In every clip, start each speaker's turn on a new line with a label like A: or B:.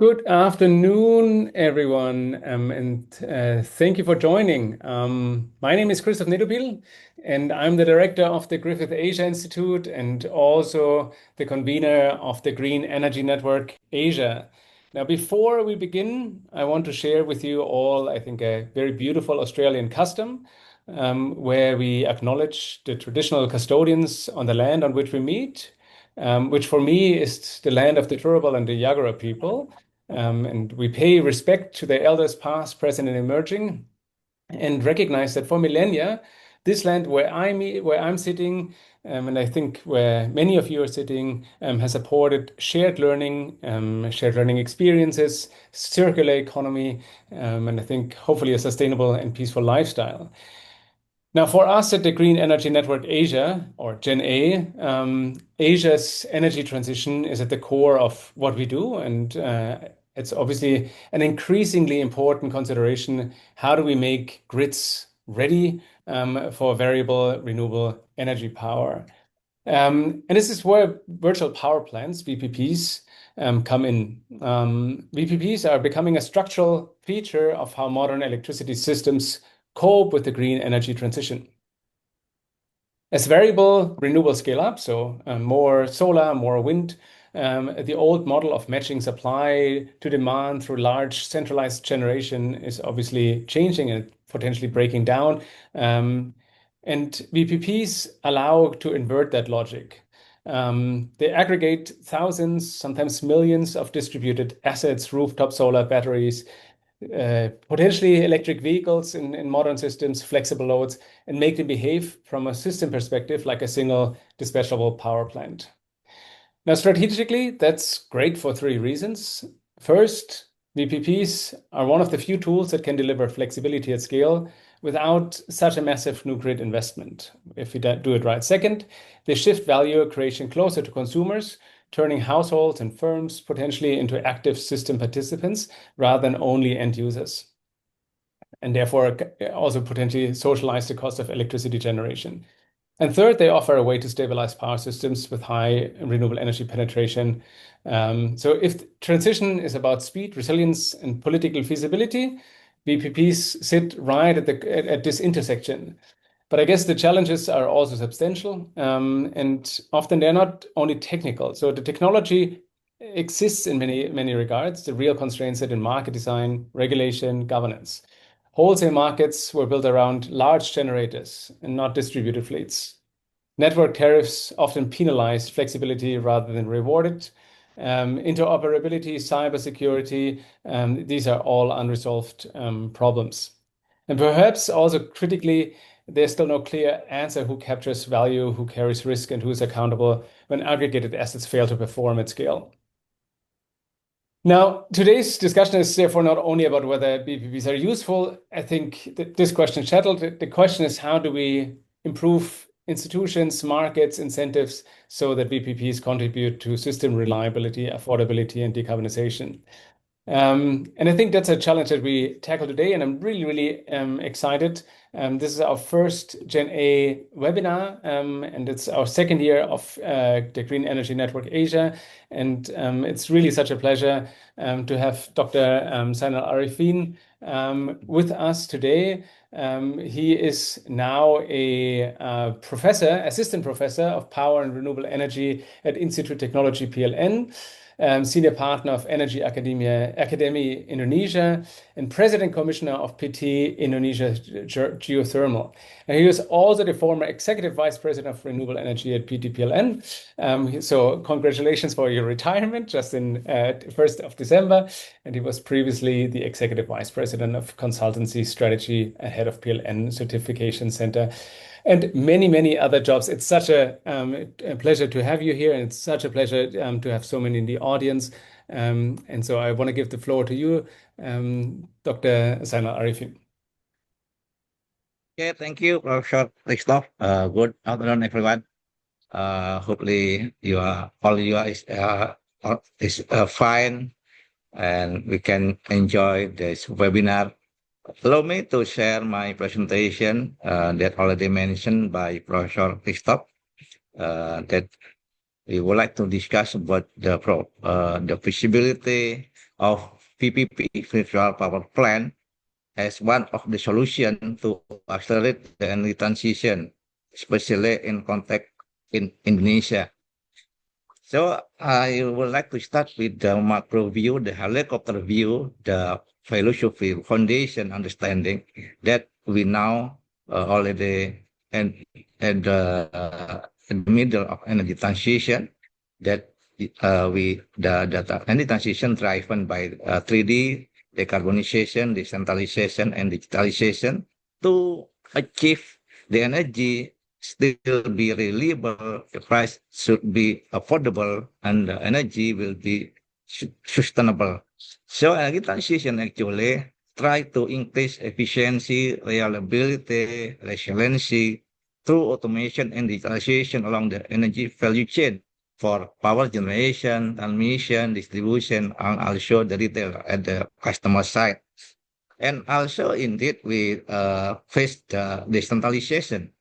A: Good afternoon, everyone, and thank you for joining. My name is Christoph Nedopil, and I'm the director of the Griffith Asia Institute and also the convener of the Green Energy Network Asia. Now, before we begin, I want to share with you all, I think, a very beautiful Australian custom where we acknowledge the traditional custodians on the land on which we meet, which for me is the land of the Turrbal and the Yagara people. And we pay respect to the elders past, present, and emerging, and recognize that for millennia, this land where I'm sitting, and I think where many of you are sitting, has supported shared learning experiences, circular economy, and I think hopefully a sustainable and peaceful lifestyle. Now, for us at the Green Energy Network Asia, or GenA, Asia's energy transition is at the core of what we do, and it's obviously an increasingly important consideration. How do we make grids ready for variable renewable energy power? And this is where virtual power plants, VPPs, come in. VPPs are becoming a structural feature of how modern electricity systems cope with the green energy transition. As variable renewable scale up, so more solar, more wind, the old model of matching supply to demand through large centralized generation is obviously changing and potentially breaking down. And VPPs allow to invert that logic. They aggregate thousands, sometimes millions of distributed assets, rooftop solar batteries, potentially electric vehicles in modern systems, flexible loads, and make them behave from a system perspective like a single dispatchable power plant. Now, strategically, that's great for three reasons. First, VPPs are one of the few tools that can deliver flexibility at scale without such a massive new grid investment, if we do it right. Second, they shift value creation closer to consumers, turning households and firms potentially into active system participants rather than only end users, and therefore also potentially socialize the cost of electricity generation. And third, they offer a way to stabilize power systems with high renewable energy penetration. So if transition is about speed, resilience, and political feasibility, VPPs sit right at this intersection. But I guess the challenges are also substantial, and often they're not only technical. So the technology exists in many regards. The real constraints are in market design, regulation, governance. Wholesale markets were built around large generators and not distributed fleets. Network tariffs often penalize flexibility rather than reward it. Interoperability, cybersecurity, these are all unresolved problems. And perhaps also critically, there's still no clear answer who captures value, who carries risk, and who is accountable when aggregated assets fail to perform at scale. Now, today's discussion is therefore not only about whether VPPs are useful. I think that this question is settled. The question is, how do we improve institutions, markets, incentives so that VPPs contribute to system reliability, affordability, and decarbonization? And I think that's a challenge that we tackle today, and I'm really excited. This is our first GenA webinar, and it's our second year of the Green Energy Network Asia. And it's really such a pleasure to have Dr. Zainal Arifin with us today. He is now a assistant professor of power and renewable energy at Institute Technology PLN. Senior partner of Energy Academy Indonesia, and president commissioner of PT Indonesia Geothermal. And he was also the former executive vice president of renewable energy at PT PLN. So congratulations for your retirement just in 1st of December. And he was previously the executive vice president of consultancy strategy and head of PLN Certification Center, and many other jobs. It's such a pleasure to have you here, and it's such a pleasure to have so many in the audience. And so I want to give the floor to you, Dr. Zainal Arifin.
B: Okay, thank you, Professor Christoph. Good afternoon, everyone. Hopefully, all you is fine, and we can enjoy this webinar. Allow me to share my presentation that already mentioned by Professor Christoph, that we would like to discuss about the feasibility of VPP, virtual power plant, as one of the solutions to accelerate the energy transition, especially in context in Indonesia. So I would like to start with the macro view, the helicopter view, the philosophy, foundation understanding that we now already and at in the middle of energy transition, that the energy transition driven by 3D decarbonization, decentralization, and digitalization to achieve the energy still be reliable, the price should be affordable, and the energy will be sustainable. So energy transition actually try to increase efficiency, reliability, resiliency through automation and digitalization along the energy value chain for power generation, transmission, distribution, and also the retail at the customer side. And also, indeed, we face the decentralization,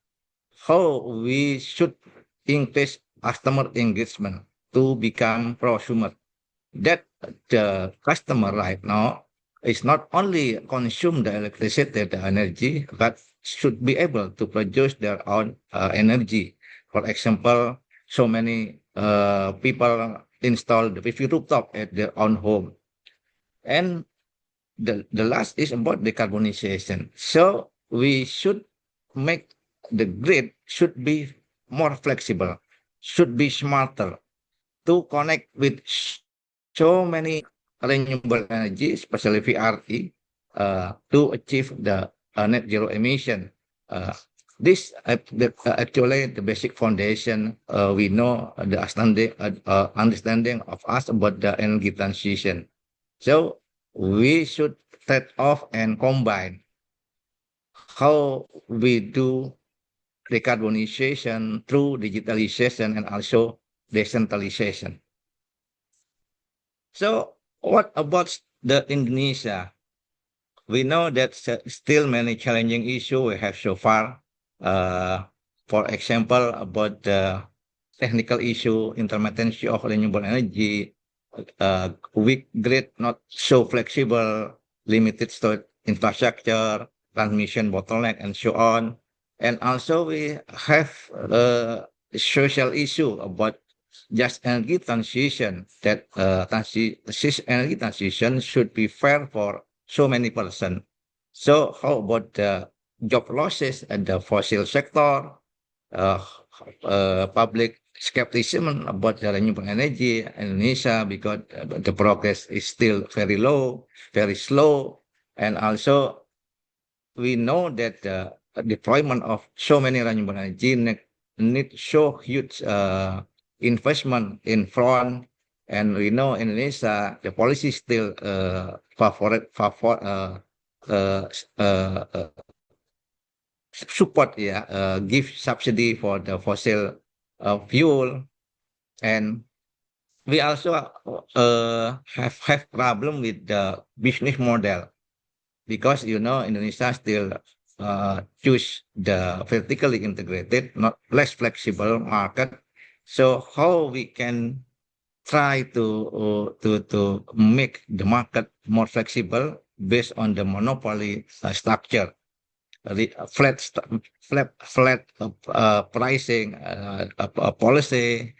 B: how we should increase customer engagement to become prosumer. That the customer right now is not only consume the electricity, the energy, but should be able to produce their own energy. For example, so many people install the PV rooftop at their own home. And the last is about decarbonization. So we should make the grid should be more flexible, should be smarter to connect with so many renewable energy, especially VRE, to achieve the net zero emission. Uh, actually the basic foundation. We know the understanding of us about the energy transition. So we should trade off and combine how we do decarbonization through digitalization and also decentralization. So what about the Indonesia? We know that still many challenging issues we have so far. Uh, for example, about the technical issue, intermittency of renewable energy, weak grid, not so flexible, limited storage infrastructure, transmission bottleneck, and so on. And also we have a social issue about just energy transition, that energy transition should be fair for so many persons. So how about the job losses at the fossil sector, uh, public skepticism about the renewable energy in Indonesia because the progress is still very low, very slow. And also, we know that the deployment of so many renewable energy need so huge investment in front. And we know in Indonesia, the policy still uh, uh, uh, support, yeah, give subsidy for the fossil fuel. And we also have problem with the business model, because Indonesia still choose the vertically integrated, not less flexible market. So how we can try to make the market more flexible based on the monopoly structure, flat pricing policy,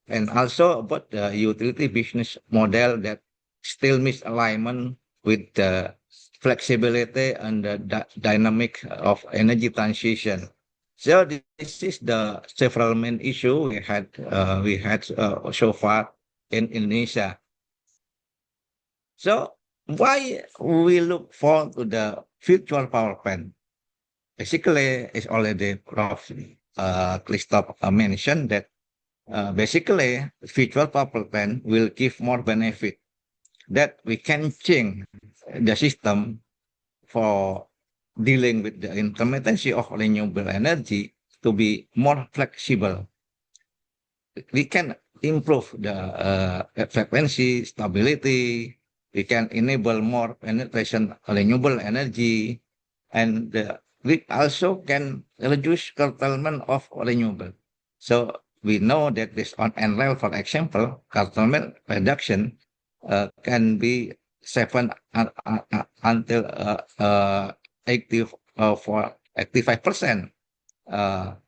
B: and also about the utility business model that still misalignment with the flexibility and the dynamic of energy transition. So this is the several main issue we had so far in Indonesia. So why we look forward to the virtual power plant? Basically, it's already Prof. Christoph mentioned that basically virtual power plant will give more benefit, that we can change the system for dealing with the intermittency of renewable energy to be more flexible. We can improve the frequency, stability. We can enable more penetration renewable energy, and we also can reduce curtailment of renewable. So we know that this on NREL, for example, curtailment reduction can be 7 until 85%.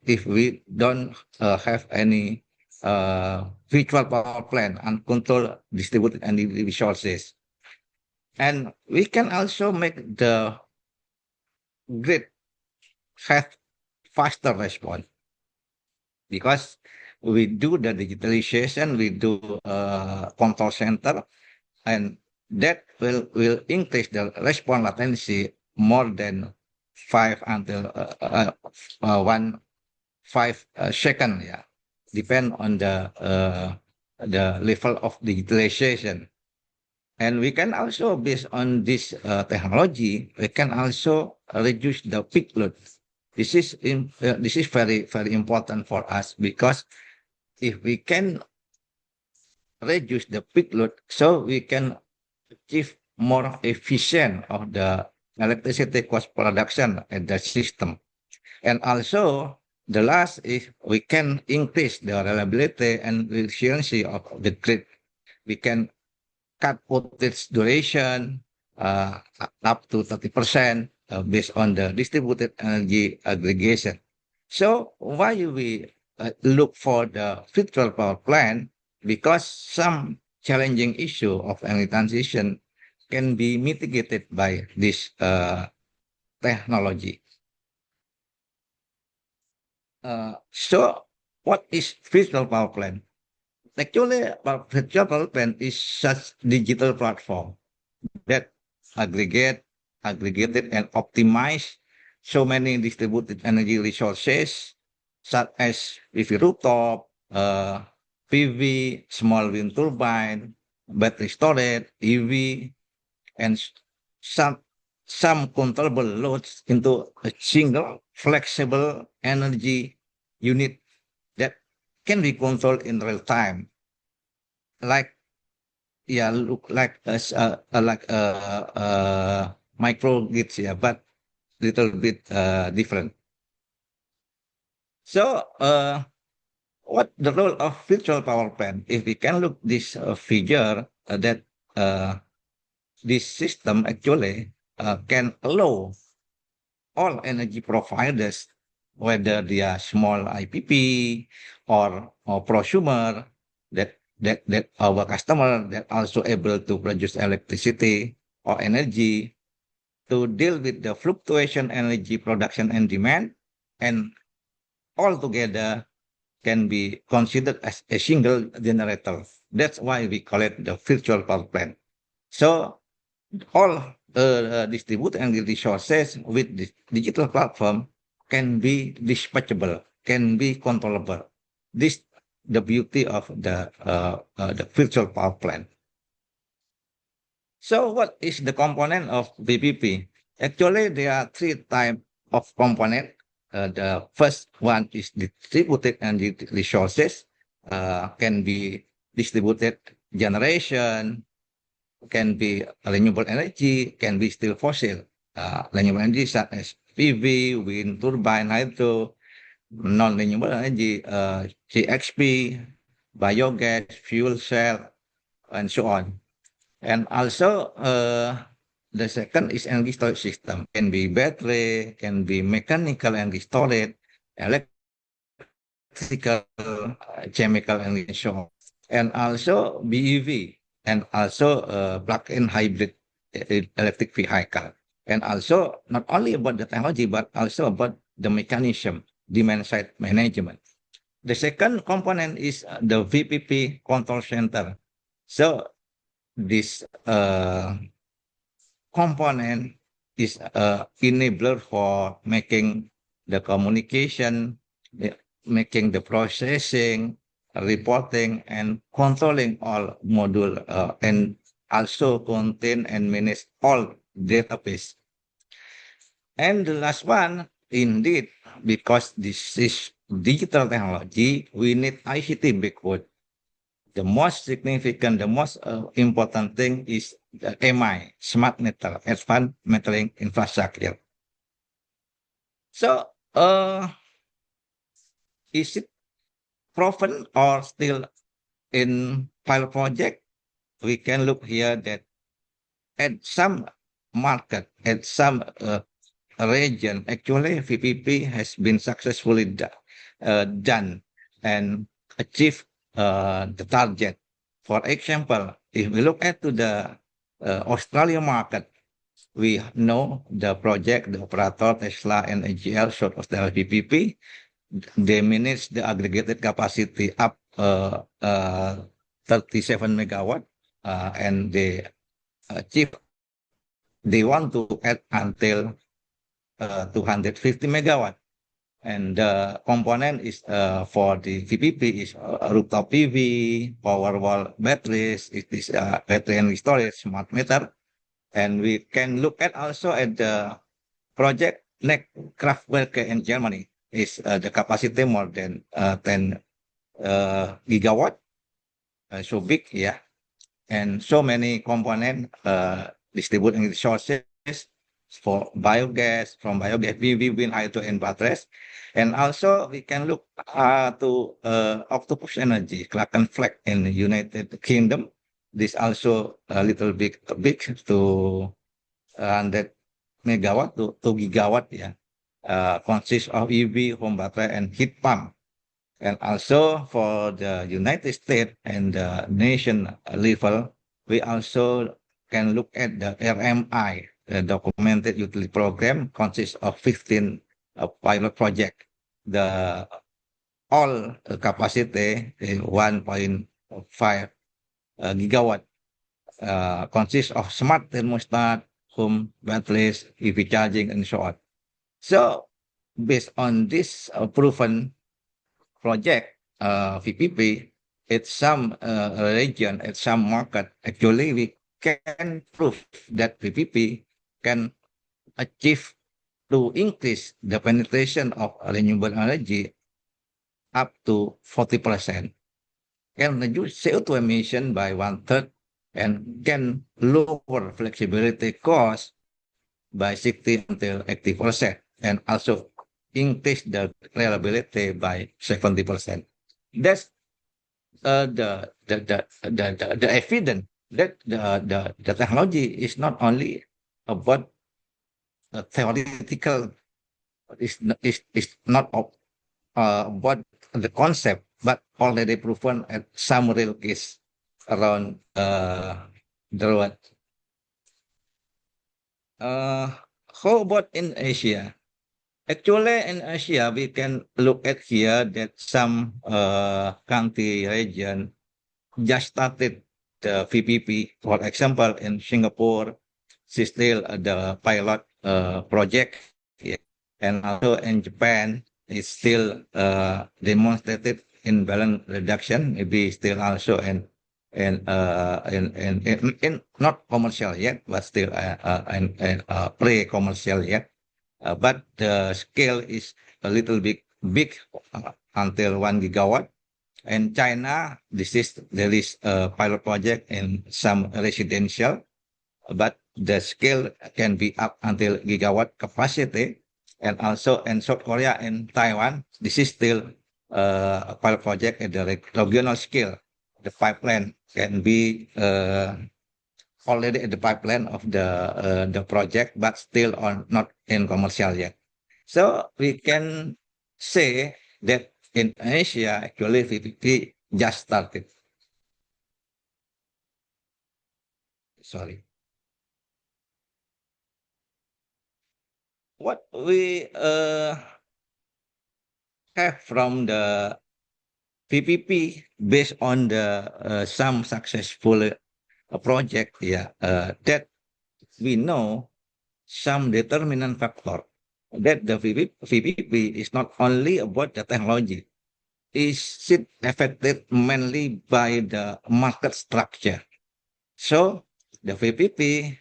B: If we don't have any virtual power plant and control distributed energy resources. And we can also make the grid have faster response because we do the digitalization, we do control center, and that will increase the response latency more than 5 yeah, depend on the level of digitalization. And we can also, based on this technology, we can also reduce the peak load. This is very very important for us because if we can reduce the peak load, so we can achieve more efficient of the electricity cost production in the system. And also, the last is we can increase the reliability and resiliency of the grid. We can cut outage duration up to 30% based on the distributed energy aggregation. So why we look for the virtual power plant? Because some challenging issue of energy transition can be mitigated by this technology. So what is virtual power plant? Actually, a virtual power plant is such digital platform that aggregated and optimize so many distributed energy resources such as PV rooftop, PV, small wind turbine, battery storage, EV, and some controllable loads into a single flexible energy unit that can be controlled in real time, like yeah, look like micro grids, yeah, but little bit different. So what the role of virtual power plant? If we can look this figure that this system actually can allow all energy providers, whether they are small IPP or prosumer, that our customer that also able to produce electricity or energy to deal with the fluctuation energy production and demand, and all together can be considered as a single generator. That's why we call it the virtual power plant. So all distributed energy resources with this digital platform can be dispatchable, can be controllable. This the beauty of the virtual power plant. So what is the component of VPP? Actually, there are three types of component. The first one is distributed energy resources, can be distributed generation, can be renewable energy, can be still fossil. Renewable energy such as PV, wind turbine, hydro, non-renewable energy, CXP, biogas, fuel cell, and so on. And also, the second is energy storage system. Can be battery, can be mechanical energy storage, electrical, chemical energy, and so on. And also BEV, and also plug-in hybrid electric vehicle. And also not only about the technology, but also about the mechanism, demand side management. The second component is the VPP control center. So this component is enabler for making the communication, making the processing, reporting, and controlling all module, and also contain and manage all database. And the last one, indeed, because this is digital technology, we need ICT backward. The most significant, the most important thing is the MI, smart meter, advanced metering infrastructure. So, is it proven or still in pilot project? We can look here that at some market, at some region, actually VPP has been successfully done and achieved the target. For example, if we look at to the Australia market, we know the project, the operator Tesla and AGL short of the VPP, they manage the aggregated capacity up 37 megawatt, and achieve they want to add until 250 megawatt. And the component is for the VPP is rooftop PV, power wall batteries, it is battery and storage, smart meter. And we can look at also at the project next Kraftwerke in Germany is the capacity more than 10 gigawatt, so big, yeah, and so many component distributing resources for biogas, from biogas, PV, wind, hydro, and batteries. And also we can look to Octopus Energy, Clerkenfleck in the United Kingdom. This also a little bit big to 100 megawatt to 2 gigawatt, yeah. Consists of EV, home battery, and heat pump. And also for the United States and the nation level, we also can look at the RMI, the Documented Utility Program, consists of 15 pilot project. The all capacity is 1.5 gigawatt, consists of smart thermostat, home batteries, EV charging, and so on. So based on this proven project, VPP, at some region, at some market, actually we can prove that VPP can achieve to increase the penetration of renewable energy up to 40%, can reduce CO2 emission by 1/3, and can lower flexibility cost by 60 until 80%, and also increase the reliability by 70%. That's the evidence that the technology is not only about theoretical, is not about the concept, but already proven at some real case around the world. How about in Asia? Actually, in Asia, we can look at here that some country region just started the VPP. For example, in Singapore, it's still the pilot project, yeah. And also in Japan, it's still demonstrated imbalance reduction, maybe still also in not commercial yet, but still in pre-commercial yet. But the scale is a little bit big, until 1 gigawatt. And China, there is a pilot project in some residential, but the scale can be up until gigawatt capacity. And also in South Korea and Taiwan, this is still a pilot project at the regional scale. The pipeline can be already at the pipeline of the project, but still not in commercial yet. So we can say that in Asia, actually VPP just started. Sorry. What we have from the VPP based on the some successful project, yeah, that we know some determinant factor that the VPP is not only about the technology, is it affected mainly by the market structure. So the VPP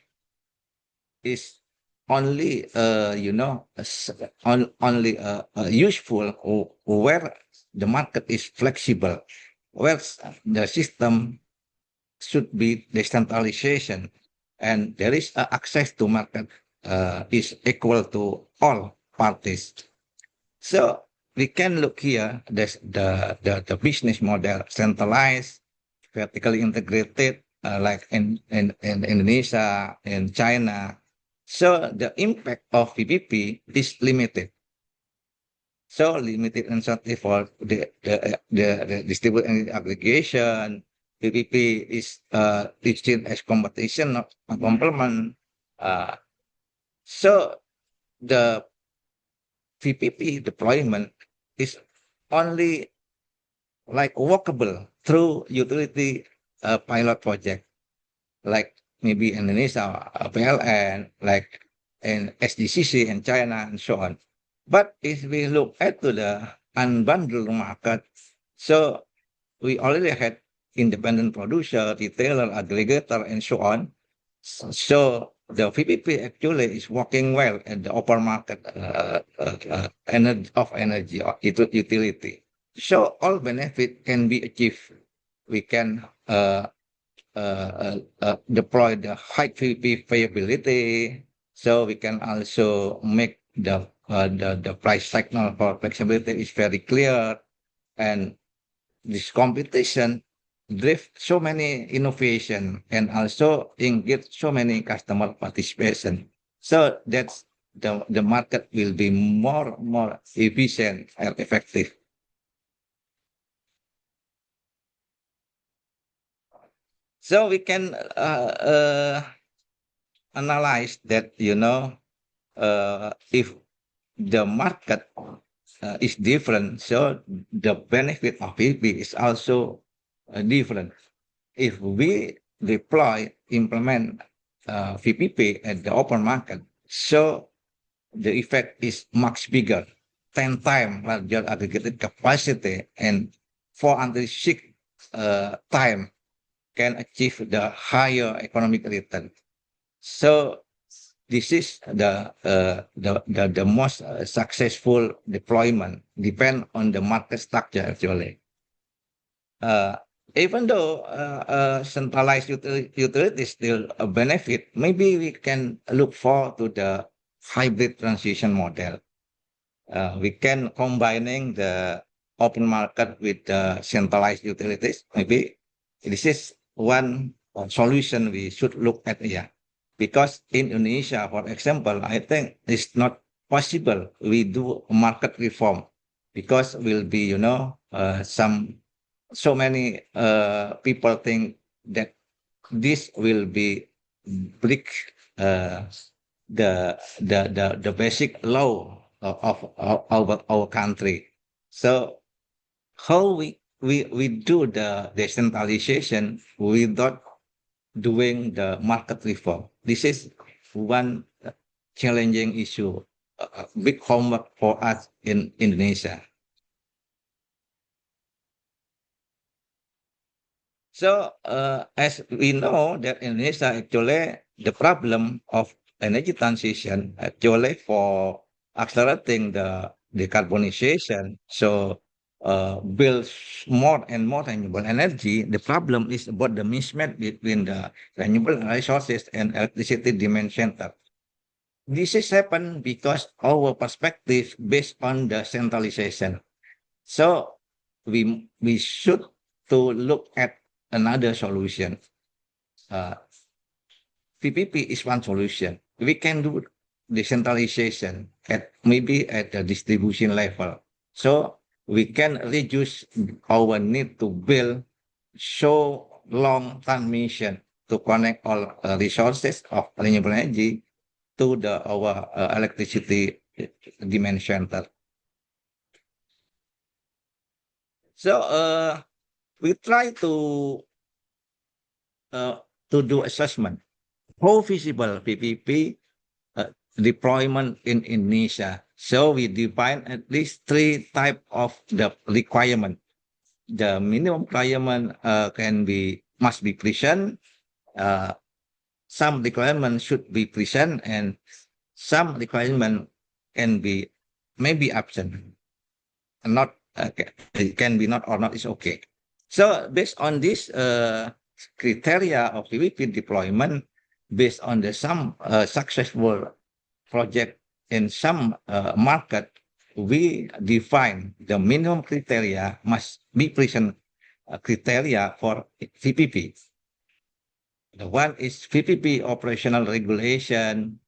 B: is only only useful where the market is flexible, where the system should be decentralization, and there is access to market is equal to all parties. So we can look here, the business model, centralized, vertically integrated, like in Indonesia and China. So the impact of PPP is limited. So limited incentive for the distributed energy aggregation. PPP is teaching as competition, not a complement. Uh, so the PPP deployment is only like workable through utility pilot project, like maybe Indonesia, PLN, like in SDCC in China and so on. But if we look at to the unbundled market, so we already had independent producer, retailer, aggregator, and so on. So the VPP actually is working well at the open market energy or utility. So all benefit can be achieved. We can deploy the high VP viability. So we can also make the price signal for flexibility is very clear, and this competition drive so many innovation and also engage so many customer participation. So that's the market will be more efficient and effective. So we can analyze that, if the market is different, so the benefit of it is also different. If we deploy, implement VPP at the open market, so the effect is much bigger, 10 times larger aggregated capacity, and 406 time can achieve the higher economic return. So this is the most successful deployment, depend on the market structure actually. Uh, Even though centralized utilities still a benefit, maybe we can look for to the hybrid transition model. We can combining the open market with the centralized utilities. Maybe this is one solution we should look at here. Because in Indonesia, for example, I think it's not possible we do market reform because will be, some so many people think that this will be break uh, the basic law of our country. So how we do the decentralization without doing the market reform? This is one challenging issue, big homework for us in Indonesia. So, as we know that Indonesia actually the problem of energy transition actually for accelerating the decarbonization. So, build more and more renewable energy. The problem is about the mismatch between the renewable resources and electricity demand center. This is happen because our perspective based on the centralization. So we should to look at another solution. Uh, PPP is one solution. We can do decentralization at maybe at the distribution level. So we can reduce our need to build so long transmission to connect all resources of renewable energy to the our electricity demand center. So we try uh, to do assessment how feasible PPP deployment in Indonesia. So we define at least three type of the requirement. The minimum requirement can be must be present. Uh, some requirement should be present, and some requirement can be maybe absent. Not it can be not or not is okay. So based on this criteria of PPP deployment, based on the some successful project in some market, we define the minimum criteria must be present criteria for VPP. The one is VPP operational regulation.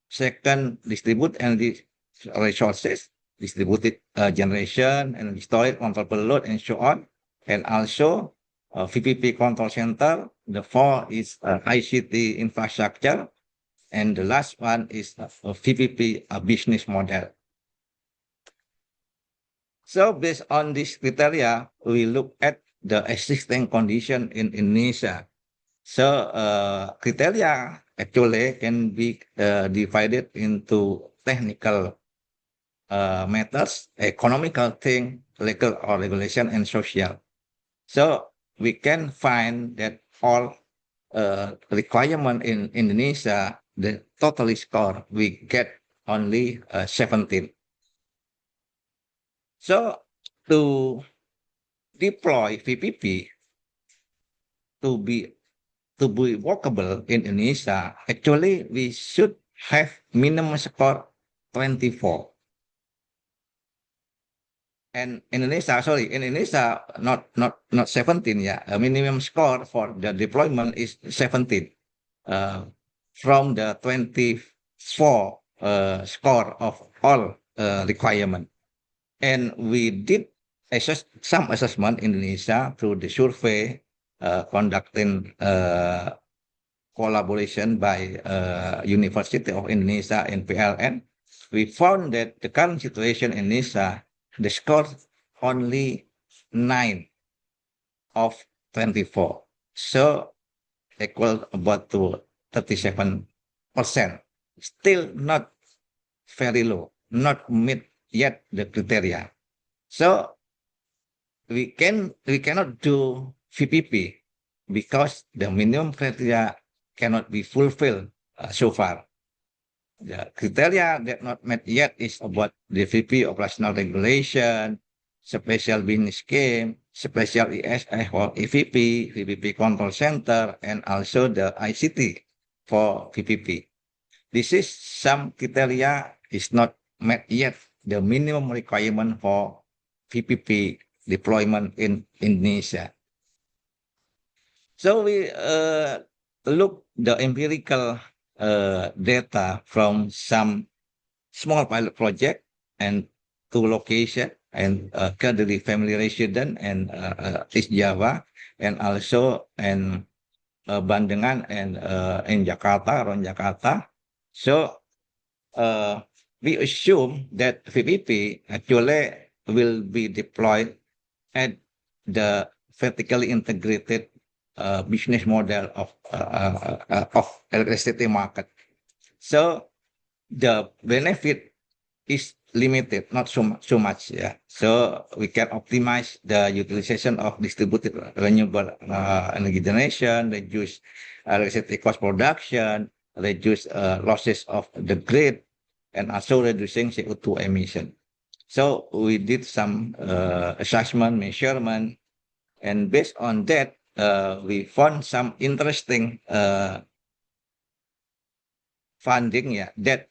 B: Second, distribute energy resources, distributed generation, energy storage, controllable load, and so on. And also VPP control center. The four is ICT infrastructure. And the last one is VPP business model. So based on this criteria, we look at the existing condition in Indonesia. So criteria actually can be divided into technical matters, economical thing, legal or regulation, and social. So we can find that all requirement in Indonesia, the total score we get only 17. So to deploy VPP to be workable in Indonesia, actually we should have minimum score 24. And Indonesia, not 17, yeah. A minimum score for the deployment is 17 from the 24 score of all requirement. And we did some assessment in Indonesia through the survey conducting collaboration by University of Indonesia and PLN. We found that the current situation in Indonesia, the score only 9 of 24. So equal about to 37%. Still not very low, not meet yet the criteria. So we cannot do VPP because the minimum criteria cannot be fulfilled so far. The criteria that not met yet is about the VP operational regulation, special business scheme, special ESI or EVP, VPP control center, and also the ICT for VPP. This is some criteria is not met yet, the minimum requirement for VPP deployment in Indonesia. So we look the empirical data from some small pilot project and two location and Kadiri family resident and East Java and also in Bandengan and in Jakarta, around Jakarta. So we assume that VPP actually will be deployed at the vertically integrated business model of electricity market. So the benefit is limited, not so much. Yeah. So we can optimize the utilization of distributed renewable energy generation, reduce electricity cost production, reduce losses of the grid, and also reducing CO2 emission. So we did some assessment, measurement, and based on that, we found some interesting funding, yeah, that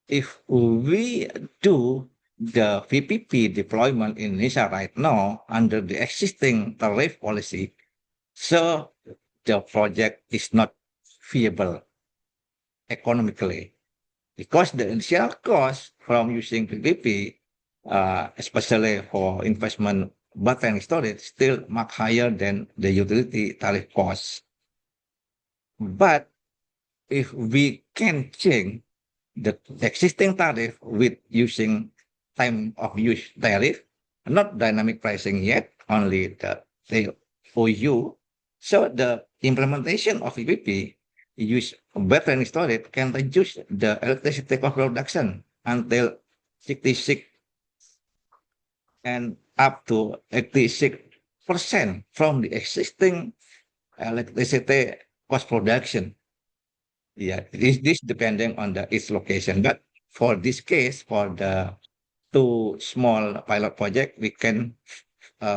B: if we do the VPP deployment in Indonesia right now under the existing tariff policy, so the project is not viable economically because the initial cost from using VPP, especially for investment battery storage, still much higher than the utility tariff cost. But if we can change the existing tariff with using time of use tariff, not dynamic pricing yet, only the OU. So the implementation of VPP use battery storage can reduce the electricity cost production until 66 and up to 86% from the existing electricity cost production. Yeah, this depending on its location. But for this case, for the two small pilot project, we can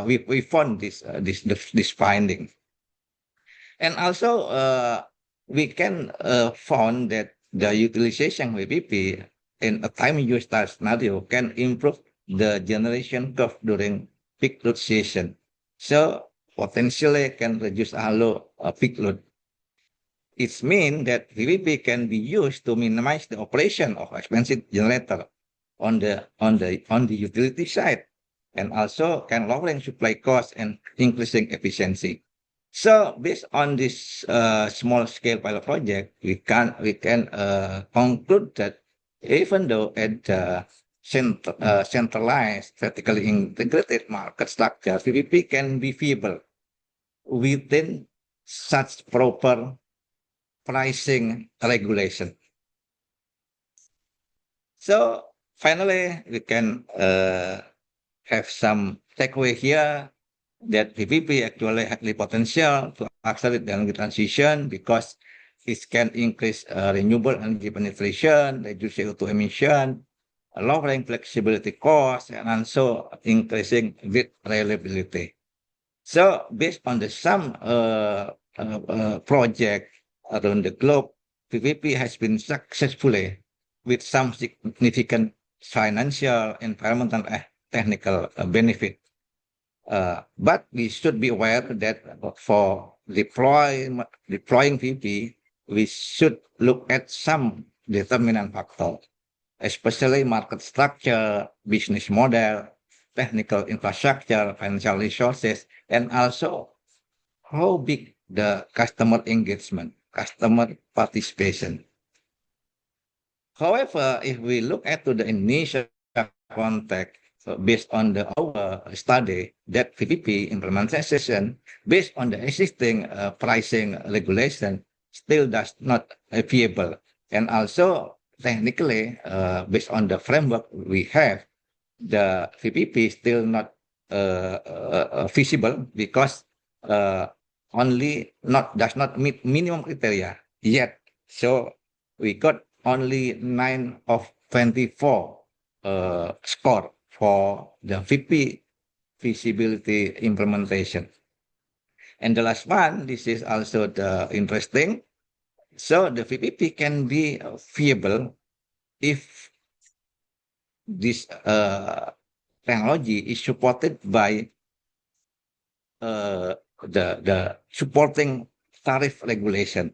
B: we found this finding, and also we can found that the utilization VPP in a time use style scenario can improve the generation curve during peak load season. So potentially can reduce peak load. It means that VPP can be used to minimize the operation of expensive generator on the utility side, and also can lowering supply costs and increasing efficiency. So based on this small scale pilot project, we can conclude that even though at the centralized vertically integrated market structure, VPP can be feasible within such proper pricing regulation. So finally, we can have some takeaway here that PPP actually has the potential to accelerate the energy transition because it can increase renewable energy penetration, reduce CO2 emission, lowering flexibility costs, and also increasing grid reliability. So based on the some project around the globe, PPP has been successfully with some significant financial, environmental, technical benefit. But we should be aware that for deploying VP, we should look at some determinant factors, especially market structure, business model, technical infrastructure, financial resources, and also how big the customer engagement, customer participation. However, if we look at the initial context, so based on our study, that VPP implementation based on the existing pricing regulation still does not viable. And also technically, based on the framework we have, the VPP is still not feasible because uh, only not does not meet minimum criteria yet. So we got only 9 of 24 score for the VP feasibility implementation. And the last one, this is also the interesting. So the VPP can be viable if this technology is supported by the supporting tariff regulation.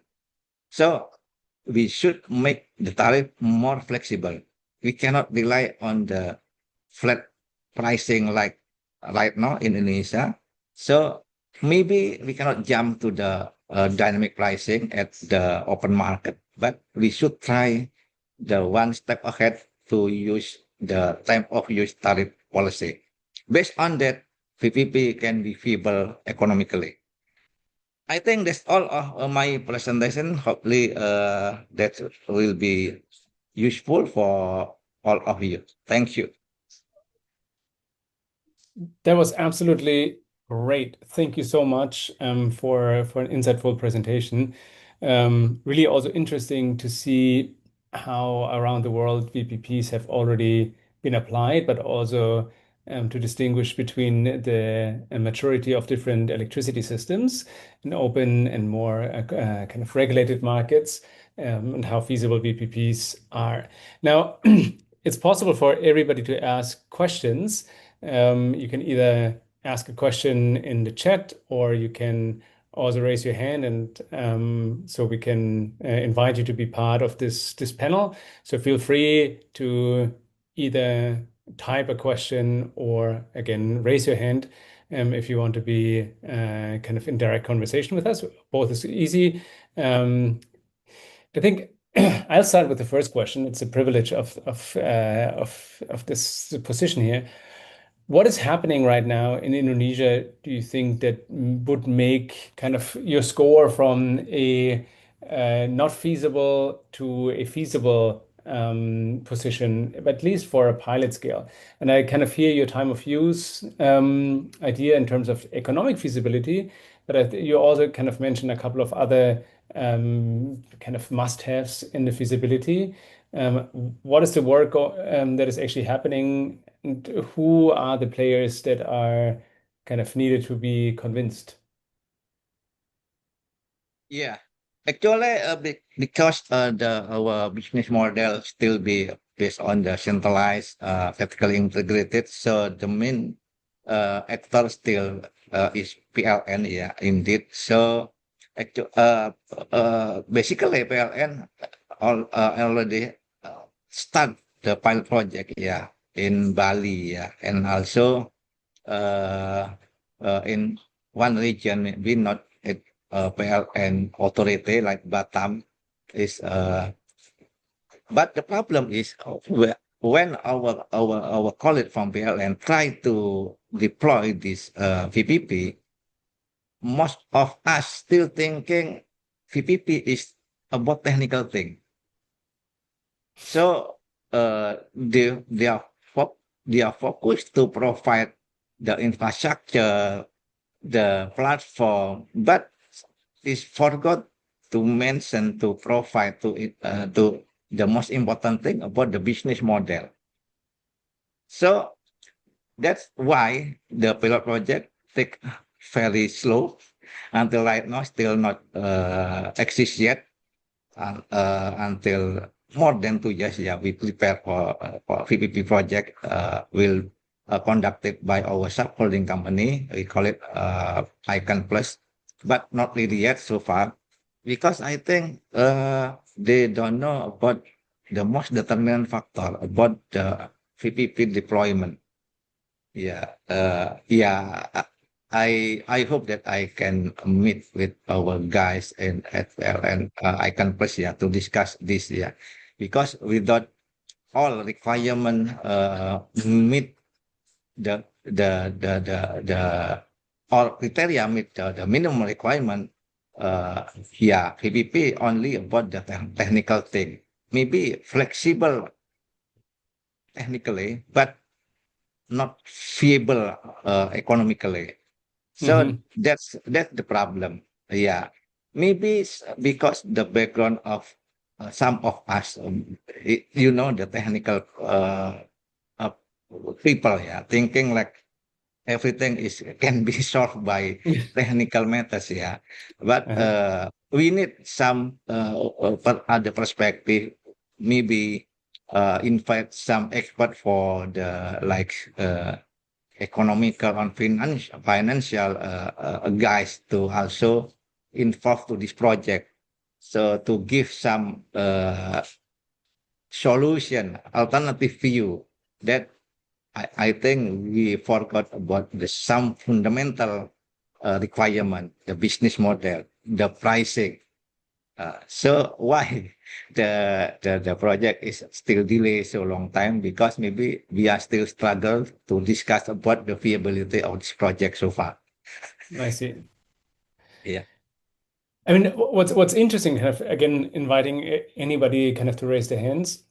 B: So we should make the tariff more flexible. We cannot rely on the flat pricing like right now in Indonesia. So maybe we cannot jump to the dynamic pricing at the open market, but we should try the one step ahead to use the time of use tariff policy. Based on that, VPP can be feasible economically. I think that's all of my presentation. Hopefully, that will be useful for all of you. Thank you.
A: That was absolutely great. Thank you so much for an insightful presentation. Really also interesting to see how around the world VPPs have already been applied, but also to distinguish between the maturity of different electricity systems in open and more kind of regulated markets, and how feasible VPPs are. Now, it's possible for everybody to ask questions. You can either ask a question in the chat, or you can also raise your hand, and so we can invite you to be part of this panel. So feel free to either type a question or again raise your hand if you want to be kind of in direct conversation with us. Both is easy. I think I'll start with the first question. It's a privilege of this position here. What is happening right now in Indonesia, do you think that would make kind of your score from a not feasible to a feasible position, but at least for a pilot scale? And I kind of hear your time of use idea in terms of economic feasibility, but you also kind of mentioned a couple of other kind of must-haves in the feasibility. What is the work that is actually happening? And who are the players that are kind of needed to be convinced?
B: Yeah, actually, because our business model still be based on the centralized, vertically integrated, so the main actor still is PLN. Yeah, indeed. So actually, basically PLN already start the pilot project. Yeah, in Bali. Yeah, and also uh, in one region, we not at PLN authority like Batam is. But the problem is when our colleague from PLN try to deploy this VPP, most of us still thinking VPP is about technical thing. So they are focused to provide the infrastructure, the platform, but is forgot to mention to provide to the most important thing about the business model. So that's why the pilot project take very slow until right now still not exist yet. Until more than 2 years, yeah, we prepare for VPP project will conducted by our subholding company. We call it Icon Plus, but not really yet so far because I think they don't know about the most determinant factor about the VPP deployment. Yeah, I hope that I can meet with our guys in FL and I can press yeah to discuss this yeah because without all requirement meet the all criteria meet the minimum requirement yeah PPP only about the technical thing maybe flexible technically but not feasible economically. So
A: Hmm.
B: that's the problem. Yeah, maybe because the background of some of us, the technical uh, people, yeah, thinking like everything is can be solved by technical methods, yeah. But
A: Uh-huh.
B: we need some other perspective, maybe invite some expert for the like economical and financial guys to also involve to this project. So to give some solution, alternative view that I think we forgot about the some fundamental requirement, the business model, the pricing. So why the project is still delayed so long time? Because maybe we are still struggle to discuss about the viability of this project so far.
A: I see.
B: Yeah.
A: I mean, what's interesting, kind of again, inviting anybody kind of to raise their hands.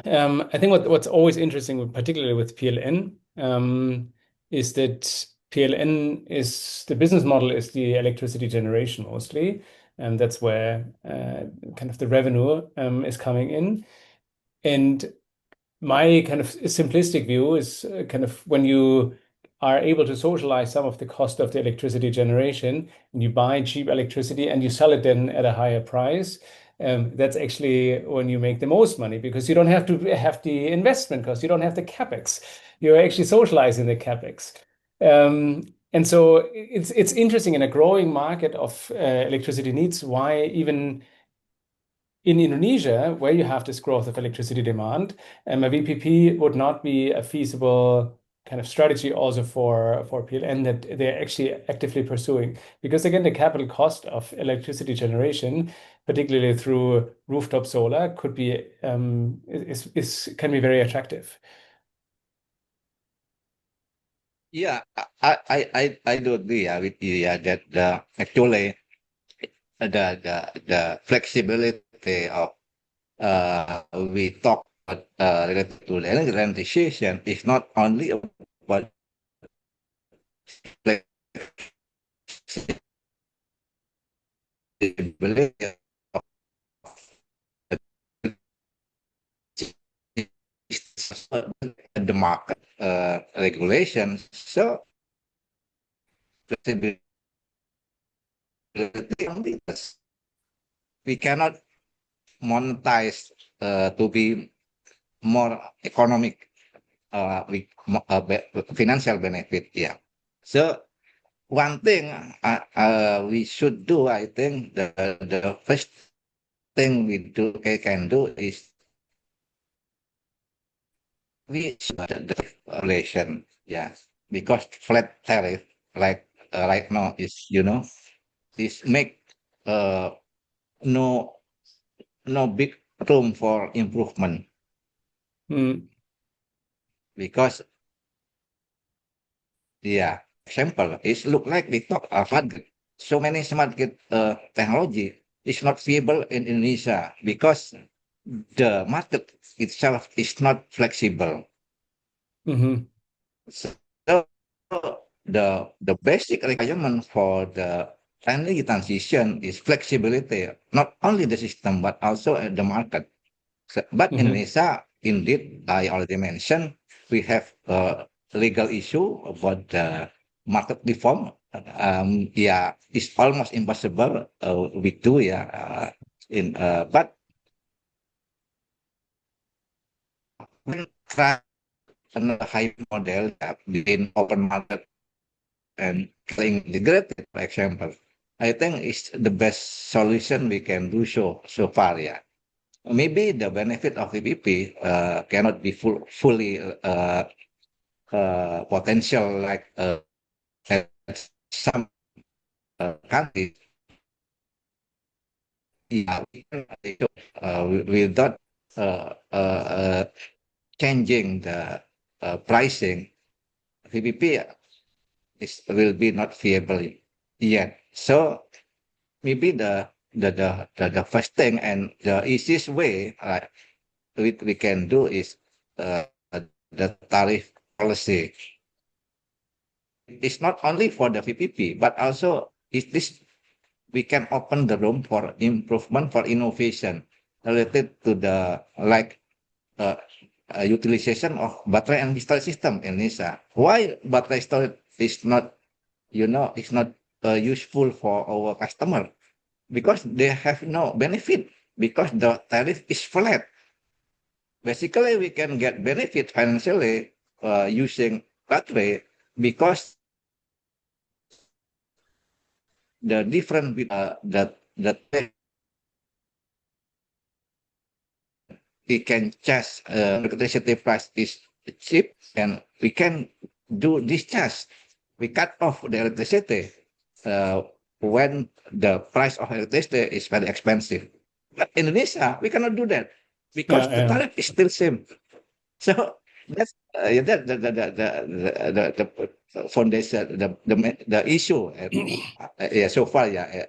A: I think what's always interesting, particularly with PLN, is that PLN is the business model is the electricity generation mostly, and that's where kind of the revenue is coming in. And my kind of simplistic view is kind of when you are able to socialize some of the cost of the electricity generation and you buy cheap electricity and you sell it then at a higher price, that's actually when you make the most money because you don't have to have the investment cost, you don't have the capex. You're actually socializing the capex. And so it's interesting in a growing market of electricity needs, why even in Indonesia, where you have this growth of electricity demand, a VPP would not be a feasible kind of strategy also for PLN that they're actually actively pursuing. Because again, the capital cost of electricity generation, particularly through rooftop solar, could be is can be very attractive.
B: Yeah, I do agree with you yeah, that actually the flexibility of we talk about related to the energy transition is not only about flexibility of the market regulations. So flexibility only we cannot monetize to be more economic with financial benefit. Yeah. So one thing we should do, I think the first thing can do is we should the relation, yeah, because flat tariff like right now is is make uh no big room for improvement
A: Mm,
B: because yeah, example is look like we talk smart grid. So many smart grid technology is not feasible in Indonesia because the market itself is not flexible.
A: mhm,
B: So the basic requirement for the energy transition is flexibility, not only the system but also the market. But in
A: mhm.
B: Indonesia, indeed, I already mentioned we have a legal issue about the market reform. Yeah, it's almost impossible we do. Yeah, but when try a high model between open market and integrated, for example, I think it's the best solution we can do so far. Yeah. Maybe the benefit of VPP cannot be fully potential like at some countries. Yeah, without uh, uh, uh, changing the pricing, VPP will be not viable yet. So maybe the first thing and the easiest way we can do is uh, the tariff policy. It's not only for the VPP, but also is this we can open the room for improvement for innovation related to the like uh, utilization of battery and storage system in Indonesia. Why battery storage is not, it's not useful for our customer? Because they have no benefit because the tariff is flat. Basically, we can get benefit financially using battery because the difference with that we can charge electricity price is cheap and we can do this charge. We cut off the electricity uh, when the price of electricity is very expensive. But Indonesia, we cannot do that because
A: Yeah,
B: the
A: yeah.
B: tariff is still same. So that's yeah, that the foundation, the issue. Yeah, so far, yeah.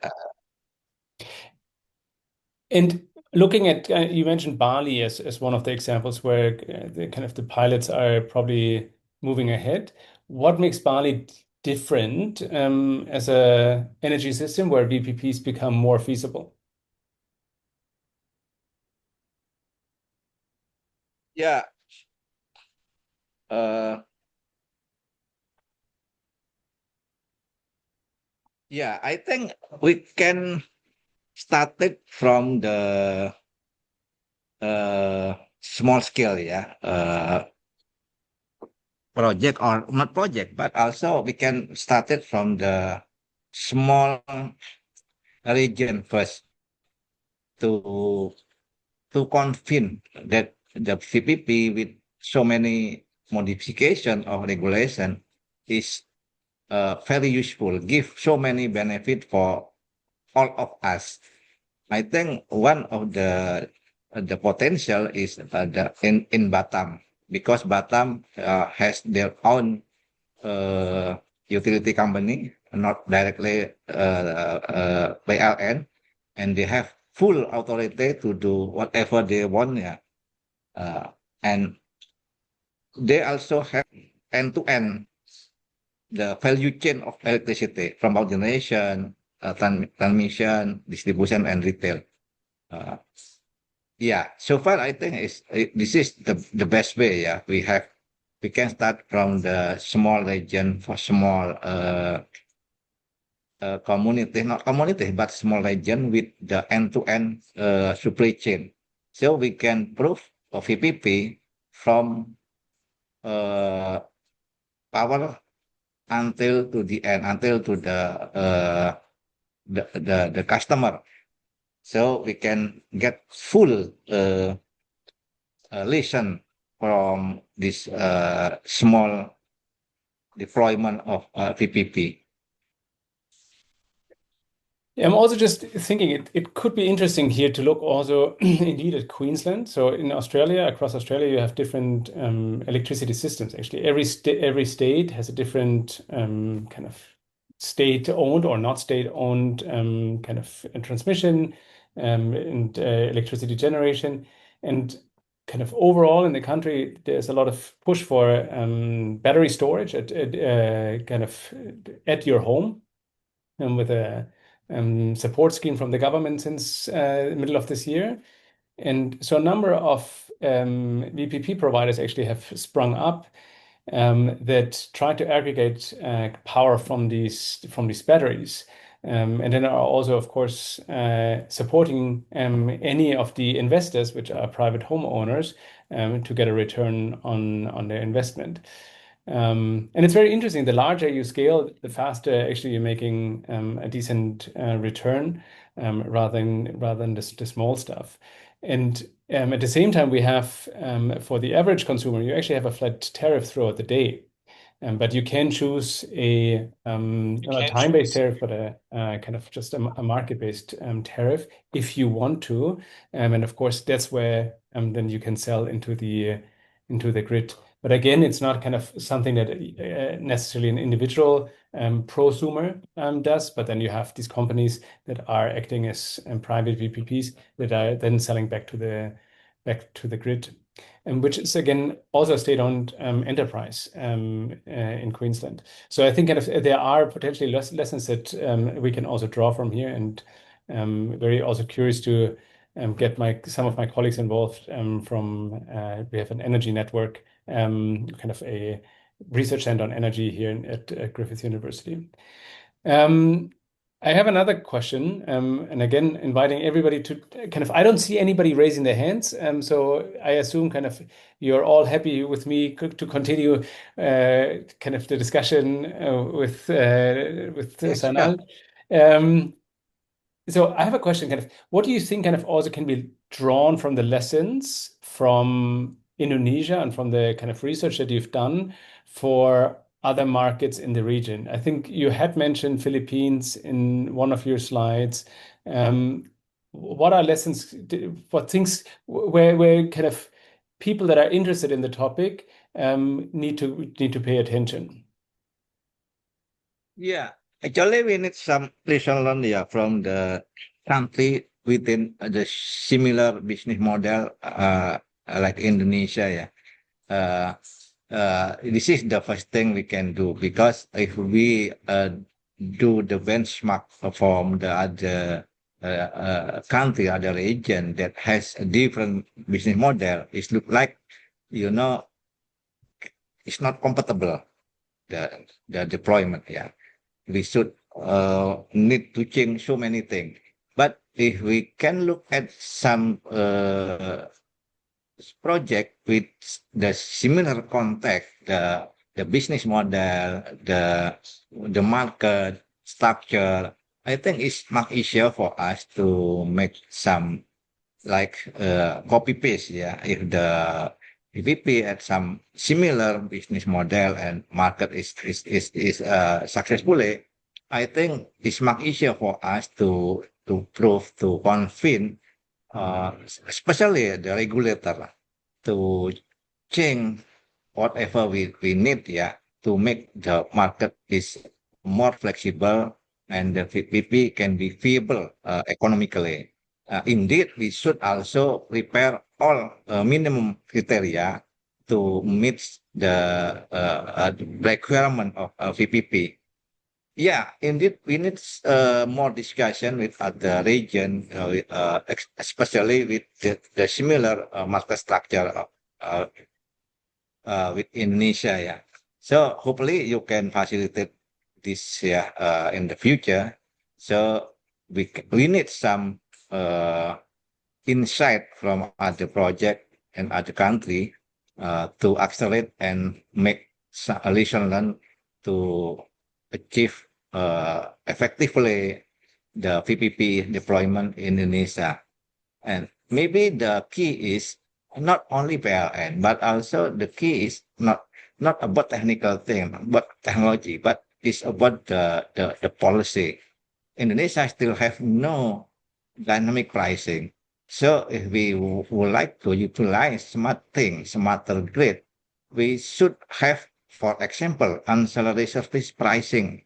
A: And looking at, you mentioned Bali as one of the examples where the kind of the pilots are probably moving ahead. What makes Bali different as a energy system where VPPs become more feasible?
B: Yeah, uh, yeah. I think we can start it from the small scale, yeah, project or not project, but also we can start it from the small region first to convince that the VPP with so many modification of regulation is very useful, give so many benefit for all of us. I think one of the potential is in Batam because Batam has their own utility company, not directly PLN, and they have full authority to do whatever they want. Yeah. Uh, and they also have end-to-end the value chain of electricity from power generation, transmission, distribution, and retail. Uh, yeah, so far I think this is the best way. Yeah, we can start from the small region for small community, not community, but small region with the end-to-end supply chain. So we can prove a VPP from uh, power until to the end, until to the customer. So we can get full lesson from this small deployment of VPP.
A: I'm also just thinking it could be interesting here to look also indeed at Queensland. So in Australia, across Australia, you have different electricity systems. Actually, every state has a different kind of state-owned or not state-owned kind of transmission and electricity generation. And kind of overall in the country, there's a lot of push for battery storage at kind of at your home with a support scheme from the government since middle of this year. And so a number of VPP providers actually have sprung up that try to aggregate power from these batteries. And then are also, of course, supporting any of the investors, which are private homeowners, to get a return on their investment. And it's very interesting. The larger you scale, the faster actually you're making a decent return rather than the small stuff. And at the same time, we have for the average consumer, you actually have a flat tariff throughout the day. But you can choose not a time-based tariff, but a kind of just a market-based tariff if you want to. And of course, that's where then you can sell into the grid. But again, it's not kind of something that necessarily an individual prosumer does, but then you have these companies that are acting as private VPPs that are then selling back to the grid, and which is again also a state-owned enterprise in Queensland. So I think kind of there are potentially lessons that we can also draw from here, and very also curious to get some of my colleagues involved from we have an energy network, kind of a research center on energy here at Griffith University. I have another question, and again, inviting everybody to kind of, I don't see anybody raising their hands, so I assume kind of you're all happy with me to continue kind of the discussion with
B: Yes, yeah.
A: Sanal. So I have a question, kind of, what do you think kind of also can be drawn from the lessons from Indonesia and from the kind of research that you've done for other markets in the region? I think you had mentioned Philippines in one of your slides. What are lessons, what things where kind of people that are interested in the topic need to pay attention?
B: Yeah, actually, we need some lesson learned, yeah, from the country within the similar business model, like Indonesia. Yeah, uh, this is the first thing we can do, because if we do the benchmark from the other country, other region that has a different business model, it look like, you know, it's not compatible, the deployment. Yeah, we should need to change so many things. But if we can look at some project with the similar context, the business model, the market structure, I think it's much easier for us to make some like copy paste. Yeah, if the PVP at some similar business model and market is successfully, I think it's much easier for us to prove, to convince, especially the regulator, to change whatever we need, yeah, to make the market is more flexible and the VPP can be viable economically. Indeed, we should also prepare all minimum criteria to meet the requirement of VPP. Yeah, indeed, we need more discussion with other region, especially with the similar market structure uh, with Indonesia. Yeah, so hopefully you can facilitate this, yeah, in the future. So we need some insight from other project and other country to accelerate and make a lesson learned to achieve effectively the VPP deployment in Indonesia. And maybe the key is not only PLN, but also the key is not about technical thing, but technology, but it's about the policy. Indonesia still have no dynamic pricing. So if we would like to utilize smart things, smarter grid, we should have, for example, ancillary service pricing,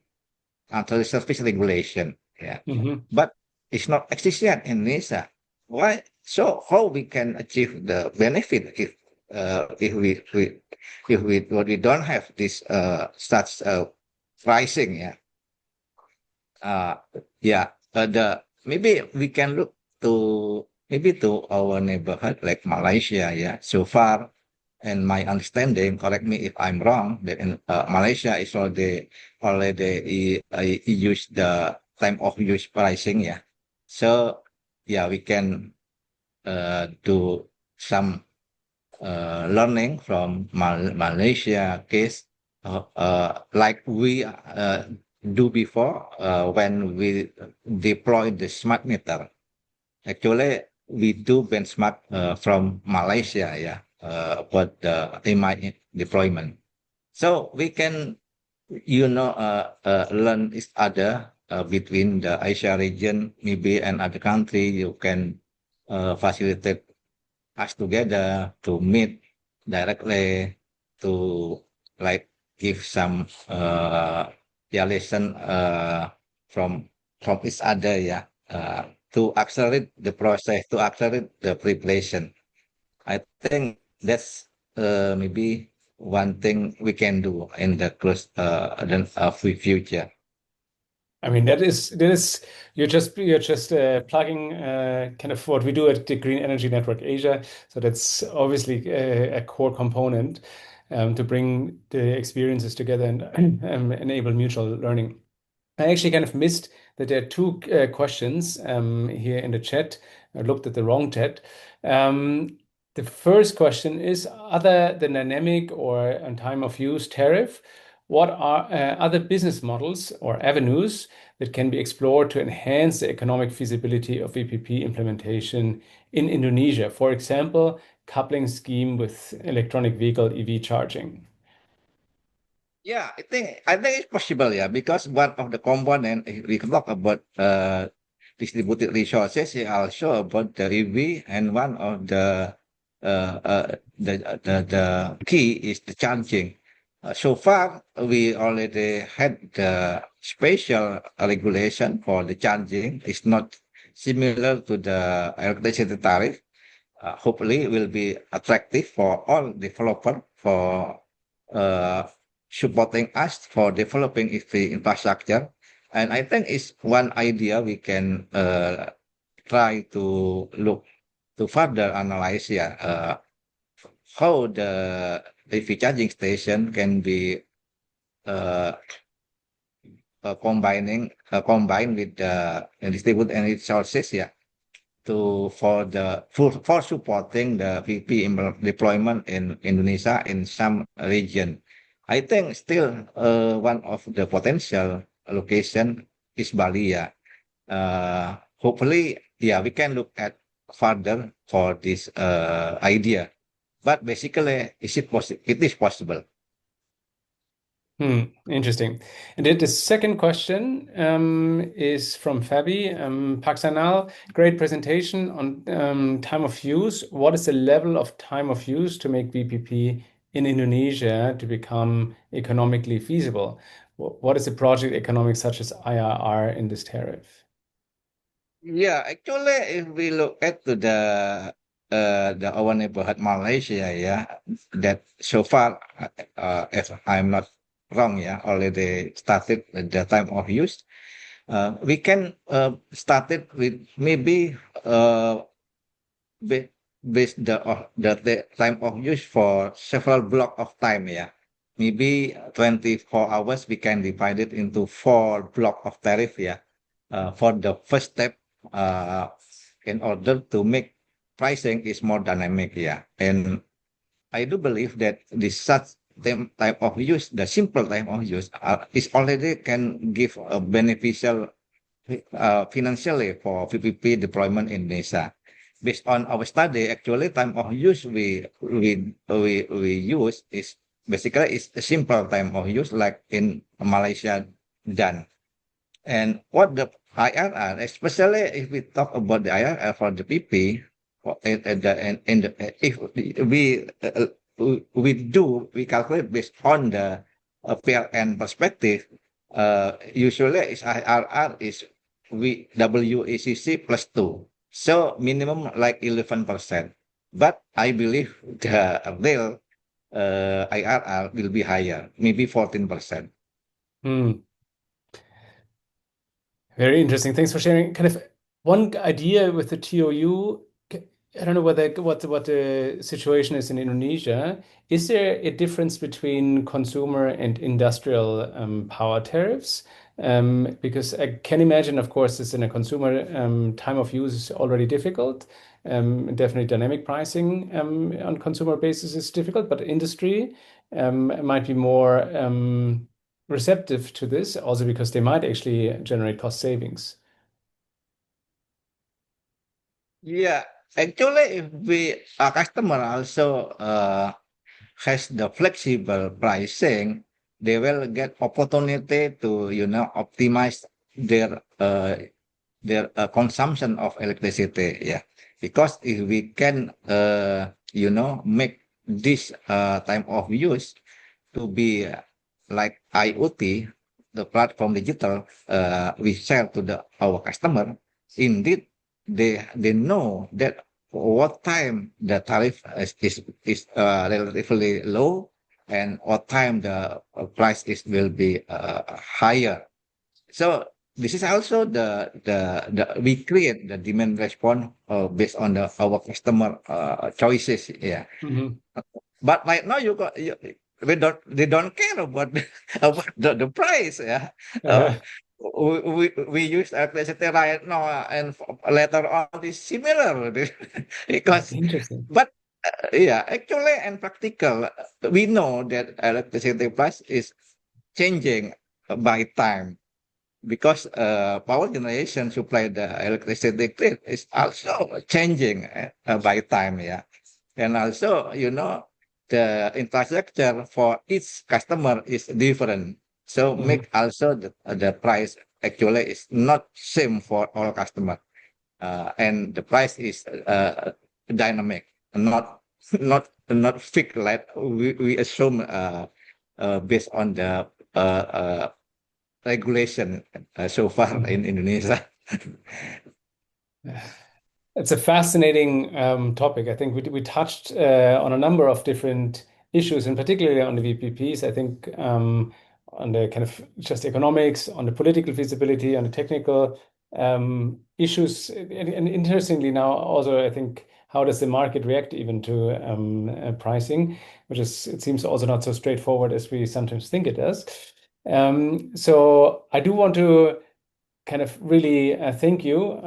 B: ancillary service regulation. Yeah.
A: Mhm.
B: But it's not existent in Indonesia. Why? So how we can achieve the benefit if we don't have this such pricing? Yeah. Uh, yeah, the maybe we can look to maybe to our neighborhood like Malaysia. Yeah, so far, and my understanding, correct me if I'm wrong, that in Malaysia is already use the time of use pricing. Yeah, so yeah, we can do some learning from Malaysia case, like we do before when we deploy the smart meter. Actually, we do benchmark from Malaysia, yeah, about the AMI deployment. So we can, learn each other between the Asia region, maybe and other country. You can facilitate us together to meet directly to like give some lesson from each other, yeah, to accelerate the process, to accelerate the preparation. I think that's maybe one thing we can do in the future.
A: I mean, that is you're just plugging kind of what we do at the Green Energy Network Asia. So that's obviously a core component to bring the experiences together and enable mutual learning. I actually kind of missed that there are two questions here in the chat. I looked at the wrong chat. The first question is, other than dynamic or on time of use tariff, what are other business models or avenues that can be explored to enhance the economic feasibility of VPP implementation in Indonesia? For example, coupling scheme with electronic vehicle EV charging.
B: Yeah, I think it's possible, yeah, because one of the component, if we talk about distributed resources, yeah, also about the EV, and one of the key is the charging. So far, we already had the special regulation for the charging. It's not similar to the electricity tariff. Hopefully, it will be attractive for all developer for uh, supporting us for developing the infrastructure. And I think it's one idea we can try to look to further analyze, yeah, how the EV charging station can be uh, combined with the distributed energy sources, yeah, to for supporting the VP deployment in Indonesia in some region. I think still one of the potential location is Bali. Yeah. Hopefully, yeah, we can look at further for this idea. But basically, it is possible.
A: Interesting. And then the second question is from Fabi Paksanal. Great presentation on time of use. What is the level of time of use to make VPP in Indonesia to become economically feasible? What is the project economics such as IRR in this tariff?
B: Yeah, actually, if we look at to the our neighborhood Malaysia, yeah, that so far, if I'm not wrong, yeah, already started at the time of use. We can start it with maybe ba- based the time of use for several block of time, yeah. Maybe 24 hours we can divide it into four block of tariff, yeah. For the first step, uh, in order to make pricing is more dynamic, yeah. And I do believe that type of use, the simple type of use, is already can give a beneficial financially for PPP deployment in Indonesia. Based on our study, actually, time of use we use is basically is a simple time of use like in Malaysia done. And what the IRR, especially if we talk about the IRR for the PP, if we calculate based on the PLN perspective, usually is IRR is WACC plus 2. So minimum like 11%. But I believe the real IRR will be higher, maybe 14%.
A: Hmm. Very interesting. Thanks for sharing. Kind of one idea with the TOU. I don't know what the situation is in Indonesia. Is there a difference between consumer and industrial power tariffs? Because I can imagine, of course, this in a consumer time of use is already difficult. Definitely dynamic pricing on consumer basis is difficult, but industry might be more receptive to this, also because they might actually generate cost savings.
B: Yeah, actually, if we a customer also has the flexible pricing, they will get opportunity to optimize their consumption of electricity. Yeah, because if we can make this time of use to be like IoT, the platform digital we sell to our customer, indeed they know that what time the tariff is relatively low and what time the price is will be higher. So this is also the we create the demand response based on our customer choices. Yeah.
A: Mhm.
B: But right now they don't care about about the price. Yeah. Uh, we use electricity right now and later on is similar because
A: Interesting.
B: but yeah, actually and practical, we know that electricity price is changing by time because power generation supply the electricity grid is also changing by time. Yeah. And also, the infrastructure for each customer is different. So
A: Mhm.
B: make also the price actually is not same for all customer. And the price is dynamic, not not fixed like we assume based on the regulation so far in Indonesia.
A: It's a fascinating topic. I think we touched on a number of different issues, and particularly on the VPPs. I think on the kind of just economics, on the political feasibility, on the technical issues, and interestingly now also I think how does the market react even to pricing, which is it seems also not so straightforward as we sometimes think it does. So I do want to kind of really thank you,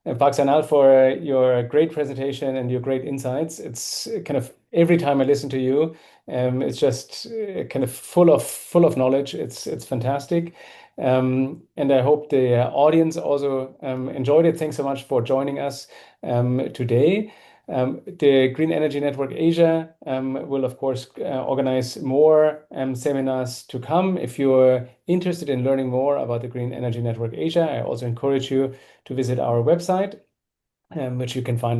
A: Pak Sanal, for your great presentation and your great insights. It's kind of every time I listen to you, it's just kind of full of knowledge. It's fantastic, and I hope the audience also enjoyed it. Thanks so much for joining us today. The Green Energy Network Asia will, of course, organize more seminars to come. If you're interested in learning more about the Green Energy Network Asia, I also encourage you to visit our website, which you can find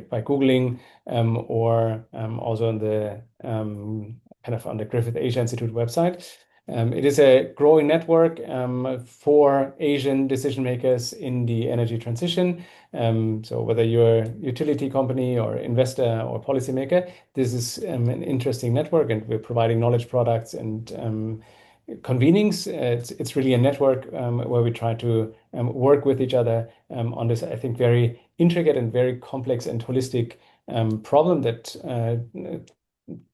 A: by Googling or also on the kind of on the Griffith Asia Institute website. It is a growing network for Asian decision makers in the energy transition. So whether you're a utility company or investor or policymaker, this is an interesting network, and we're providing knowledge products and convenings. It's really a network where we try to work with each other on this, I think, very intricate and very complex and holistic problem that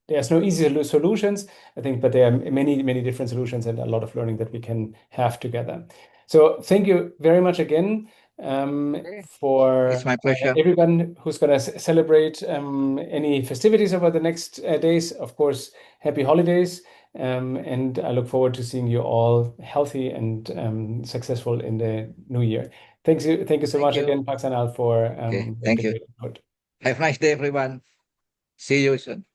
A: there's no easy solutions, I think, but there are many, many different solutions and a lot of learning that we can have together. So thank you very much again.
B: Okay.
A: For
B: It's my pleasure.
A: everyone who's going to celebrate any festivities over the next days, of course, happy holidays. And I look forward to seeing you all healthy and successful in the new year. Thank you so
B: Thank
A: much
B: you.
A: again, Paxanal, for
B: Okay.
A: the
B: Thank you.
A: great input.
B: Have a nice day, everyone. See you soon.